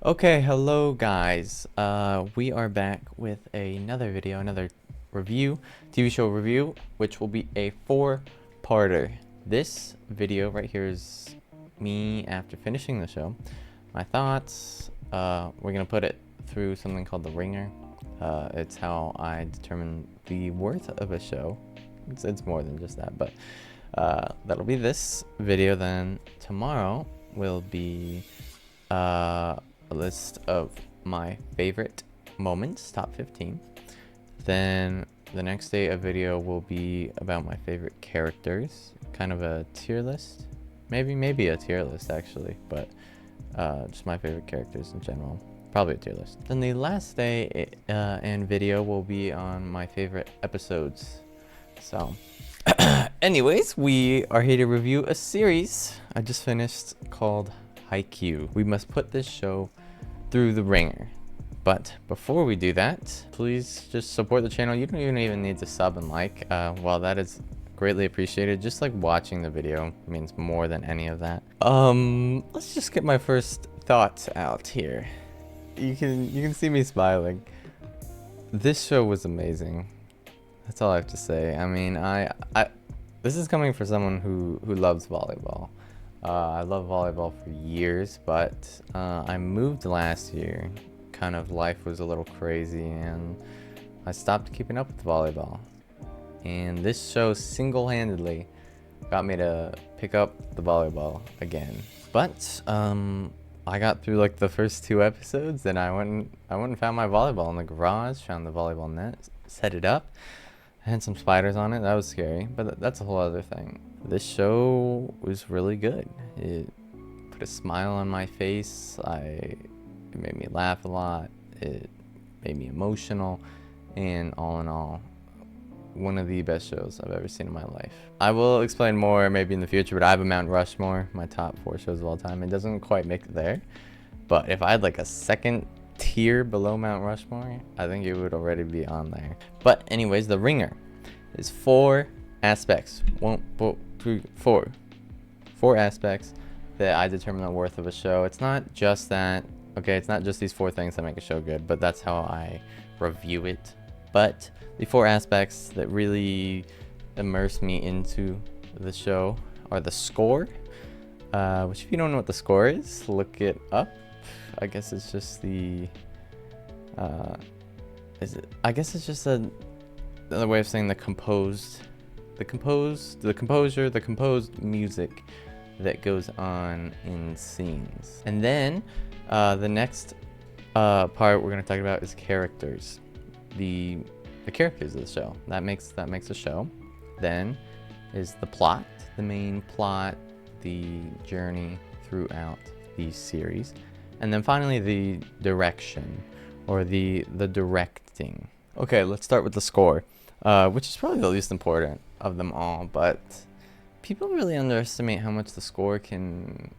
Okay, hello guys. We are back with another video, another review, TV show review, which will be a four-parter. This video right here is me after finishing the show. My thoughts. We're gonna put it through something called the ringer. It's how I determine the worth of a show. It's more than just that, but that'll be this video. Then tomorrow will be a list of my favorite moments, top 15. Then the next day a video will be about my favorite characters, kind of a tier list, maybe a tier list actually, but just my favorite characters in general, probably a tier list. Then the last day and video will be on my favorite episodes. So anyways, we are here to review a series I just finished called Haikyu. We must put this show through the ringer. But before we do that, please just support the channel. You don't even need to sub and like. While that is greatly appreciated, just like watching the video means more than any of that. Let's just get my first thoughts out here. You can see me smiling. This show was amazing. That's all I have to say. I mean, this is coming from someone who loves volleyball. I love volleyball for years, but I moved last year. Kind of life was a little crazy and I stopped keeping up with volleyball. And this show single-handedly got me to pick up the volleyball again. But I got through like the first 2 episodes and I went and found my volleyball in the garage, found the volleyball net, set it up. I had some spiders on it. That was scary, but that's a whole other thing. This show was really good. It put a smile on my face. It made me laugh a lot. It made me emotional, and all in all, one of the best shows I've ever seen in my life. I will explain more maybe in the future, but I have a Mount Rushmore, my top 4 shows of all time. It doesn't quite make it there, but if I had like a second tier below Mount Rushmore, I think it would already be on there. But anyways, the ringer is 4 aspects. 4 aspects that I determine the worth of a show. It's not just that. Okay, it's not just these 4 things that make a show good, but that's how I review it. But the 4 aspects that really immerse me into the show are the score, which if you don't know what the score is, look it up. I guess it's just the another way of saying the composed music that goes on in scenes. And then the next part we're going to talk about is characters. The characters of the show. That makes a show. Then is the plot, the main plot, the journey throughout the series. And then finally the direction, or the directing. Okay, let's start with the score, which is probably the least important of them all, but people really underestimate how much the score can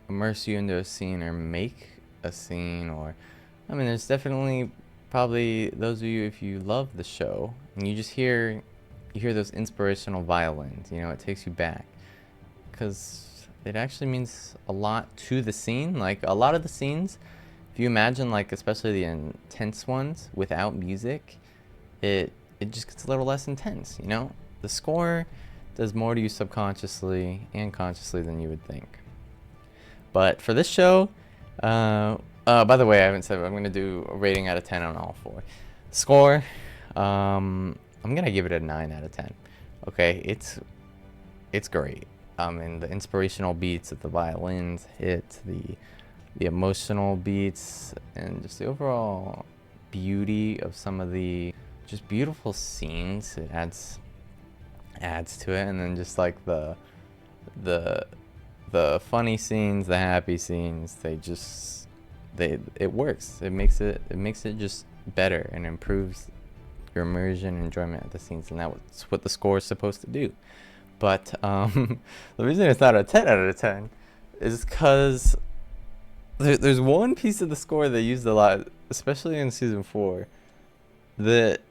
immerse you into a scene or make a scene. Or I mean, there's definitely probably those of you, if you love the show and you hear those inspirational violins, you know, it takes you back because it actually means a lot to the scene. Like a lot of the scenes, if you imagine, like especially the intense ones without music, it just gets a little less intense, you know? The score does more to you subconsciously and consciously than you would think. But for this show, by the way, I haven't said, I'm going to do a rating out of 10 on all 4. Score, I'm going to give it a 9 out of 10. Okay, it's great. And the inspirational beats that the violins hit, the emotional beats, and just the overall beauty of some of the just beautiful scenes, it adds to it. And then just like the funny scenes, the happy scenes, it works. It makes it just better and improves your immersion and enjoyment of the scenes, and that's what the score is supposed to do. But the reason it's not a 10 out of 10 is because there's one piece of the score they used a lot, especially in season 4, that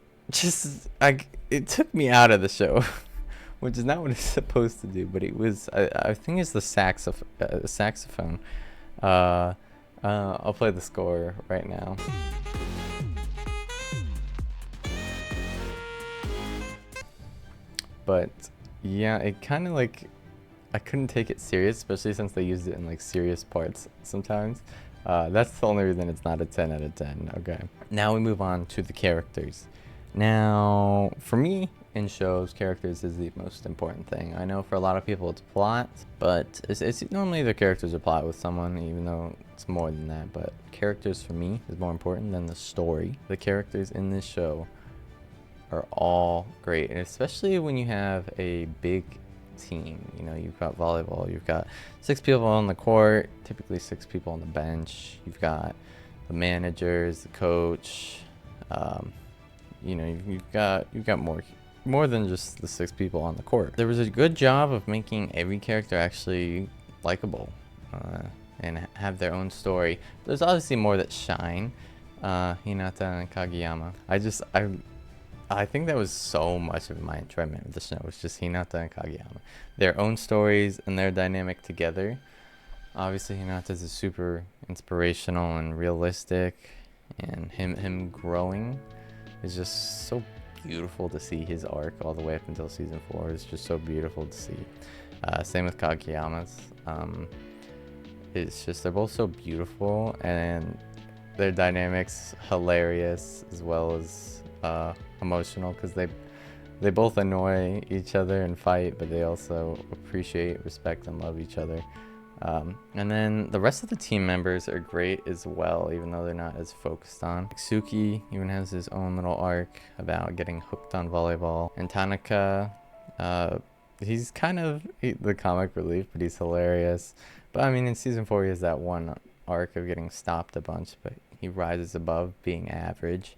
it took me out of the show, which is not what it's supposed to do. But it was, I think it's the saxophone. I'll play the score right now. But yeah, it kind of like, I couldn't take it serious, especially since they used it in like serious parts sometimes. That's the only reason it's not a 10 out of 10. Okay. Now we move on to the characters. Now, for me, in shows, characters is the most important thing. I know for a lot of people it's plot, but it's normally the characters are plot with someone, even though it's more than that. But characters for me is more important than the story. The characters in this show are all great, and especially when you have a big team. You know, you've got volleyball, you've got 6 people on the court, typically 6 people on the bench. You've got the managers, the coach. You know, you've got more than just the 6 people on the court. There was a good job of making every character actually likable and have their own story. There's obviously more that shine. Hinata and Kageyama. I think that was so much of my enjoyment of the show. Was just Hinata and Kageyama, their own stories and their dynamic together. Obviously, Hinata's is super inspirational and realistic, and him growing is just so beautiful to see. His arc all the way up until season 4 is just so beautiful to see. Same with Kageyama's. It's just, they're both so beautiful, and their dynamics hilarious as well as emotional, because they both annoy each other and fight, but they also appreciate, respect, and love each other. And then the rest of the team members are great as well, even though they're not as focused on. Suki even has his own little arc about getting hooked on volleyball. And Tanaka, he's kind of the comic relief, but he's hilarious. But I mean, in season 4, he has that one arc of getting stopped a bunch, but he rises above being average.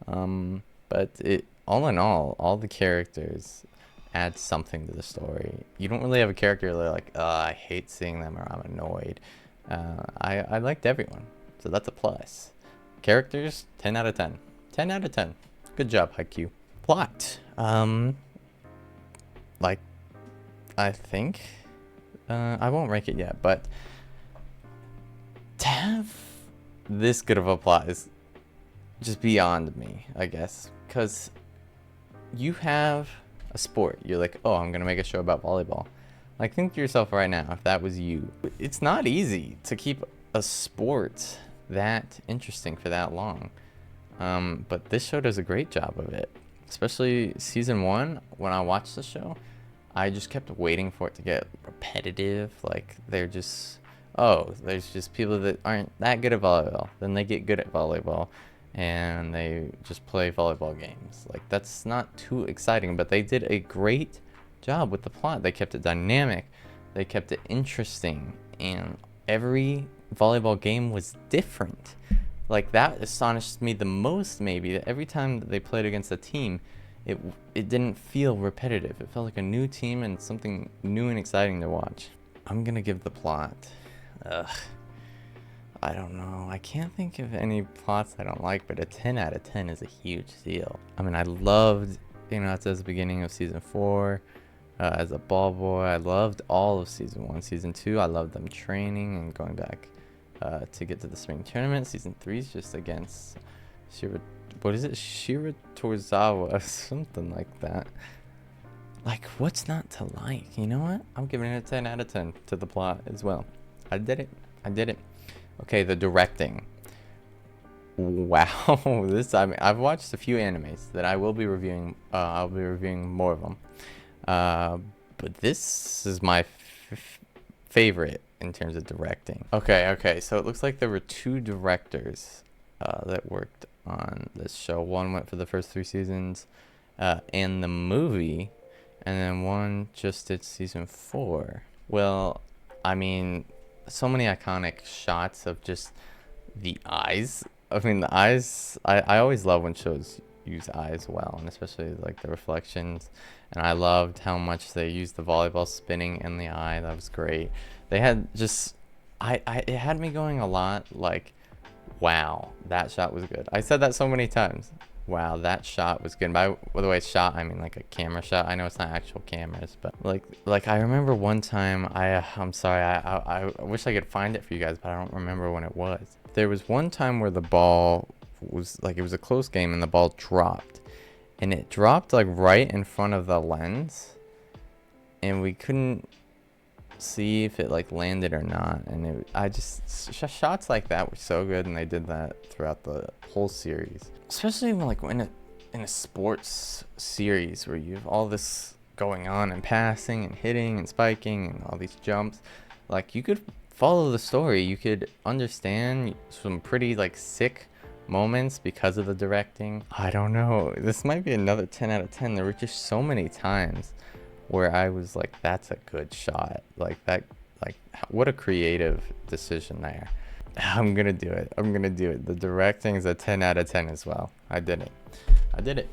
But all in all the characters add something to the story. You don't really have a character that like, I hate seeing them, or I'm annoyed. I liked everyone, so that's a plus. Characters, 10 out of 10. 10 out of 10. Good job, Haikyu. Plot. Like, I think, I won't rank it yet, but to have this good of a plot is just beyond me, I guess, because you have a sport. You're like, oh, I'm gonna make a show about volleyball. Like, think to yourself right now, if that was you. It's not easy to keep a sport that interesting for that long. But this show does a great job of it. Especially season 1, when I watched the show, I just kept waiting for it to get repetitive. Like, there's just people that aren't that good at volleyball. Then they get good at volleyball, and they just play volleyball games. Like, that's not too exciting, but they did a great job with the plot. They kept it dynamic, they kept it interesting, and every volleyball game was different. Like, that astonished me the most, maybe, that every time that they played against a team, it didn't feel repetitive. It felt like a new team and something new and exciting to watch. I'm gonna give the plot, I don't know. I can't think of any plots I don't like, but a 10 out of 10 is a huge deal. I mean, I loved Hinata's beginning of season 4 as a ball boy. I loved all of season 1. Season 2, I loved them training and going back to get to the spring tournament. Season 3 is just against Shira Torzawa, something like that. Like, what's not to like? You know what? I'm giving it a 10 out of 10 to the plot as well. I did it. Okay, the directing. Wow, I mean, I've watched a few animes that I will be reviewing. I'll be reviewing more of them. But this is my favorite in terms of directing. Okay, so it looks like there were 2 directors that worked on this show. One went for the first 3 seasons and the movie, and then one just did season 4. Well, I mean, so many iconic shots of just the eyes. I mean, the eyes, I always love when shows use eyes well, and especially like the reflections. And I loved how much they used the volleyball spinning in the eye. That was great. They had just, it had me going a lot like, wow, that shot was good. I said that so many times. Wow, that shot was good. By the way, shot, I mean like a camera shot. I know it's not actual cameras, but like I remember one time, I'm sorry, I wish I could find it for you guys, but I don't remember when it was. There was one time where the ball was like, it was a close game and the ball dropped, and it dropped like right in front of the lens, and we couldn't see if it like landed or not. And shots like that were so good, and they did that throughout the whole series, especially when like in a sports series where you have all this going on and passing and hitting and spiking and all these jumps. Like, you could follow the story, you could understand some pretty like sick moments because of the directing. I don't know, this might be another 10 out of 10. There were just so many times where I was like, that's a good shot. Like that, like what a creative decision there. I'm gonna do it. I'm gonna do it. The directing is a 10 out of 10 as well. I did it. I did it.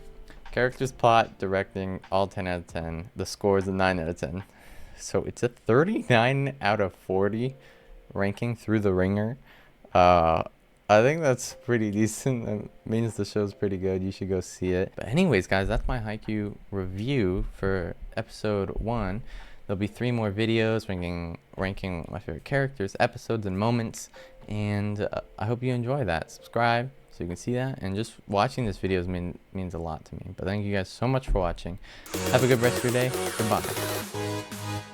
Characters, plot, directing, all 10 out of 10. The score is a 9 out of 10. So it's a 39 out of 40 ranking through the ringer. I think that's pretty decent. That means the show's pretty good. You should go see it. But anyways, guys, that's my Haikyu review for episode 1. There'll be 3 more videos ranking my favorite characters, episodes, and moments. And I hope you enjoy that. Subscribe so you can see that. And just watching this video means a lot to me. But thank you guys so much for watching. Have a good rest of your day. Goodbye.